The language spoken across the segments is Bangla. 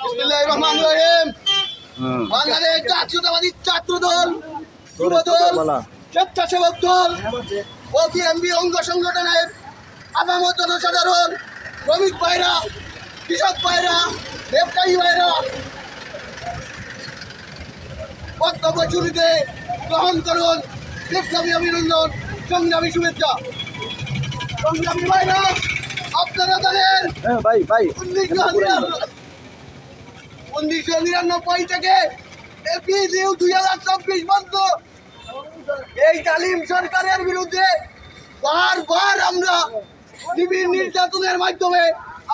বিসমিল্লাহির রহমানির রহিম। বাংলাদেশ জাতীয়তাবাদী ছাত্র দল, যুব দল, স্বেচ্ছাসেবক দল ও বিএনপি অঙ্গ সংগঠনের আপামর জনসাধারণ, শ্রমিক ভাইরা, কৃষক ভাইরা, ব্যবসায়ী ভাইরা বক্তব্য শুরুতে গ্রহণ করুন বিপ্লবী অভিনন্দন, সংগ্রামী শুভেচ্ছা। সংগ্রামী ভাইরা, আপনারা জানেন 1999 থেকে এপ্রিল 2024 পর্যন্ত এই জালিম সরকারের বিরুদ্ধে বারবার আমরা বিভিন্ন নির্যাতনের মাধ্যমে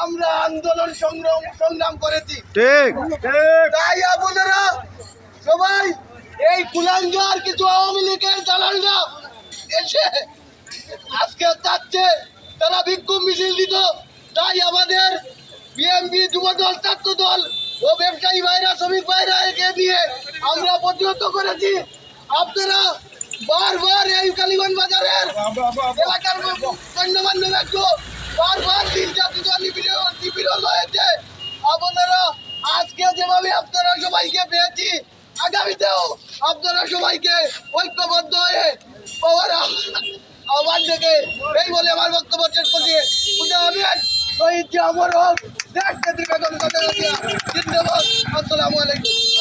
আমরা আন্দোলন সংগ্রাম করেছি। তাই আপনারা সবাই এই কুলাঙ্গার কিছু আওয়ামী লীগের দালালরা এসে আজকে চাচ্ছে তারা বিক্ষোভ মিছিল দিত। তাই আমাদের বিএনপি, যুবদল, ছাত্র দল ও ব্যবসায়ী ভাইরা, শ্রমিক ভাইরা একে নিয়ে আমরা প্রতিহত করেছি। আপনারা বারবার এই কালীগঞ্জ বাজারের এলাকার গণ্যমান্য ব্যক্তি বারবার নির্যাতিত নিপীড়ন হয়েছে। আপনারা আজকে যেভাবে আপনারা সবাইকে পেয়েছি, আগামীতেও আপনারা সবাইকে ঐক্যবদ্ধ হয়ে আহ্বান থেকে এই বলে আমার বক্তব্য শেষ করছি। পূজা হবেন শহীদ জি অমর হোক, দেশ নেত্রী বেগম খালেদা জিয়া জিন্দাবাদ। আসসালামু আলাইকুম।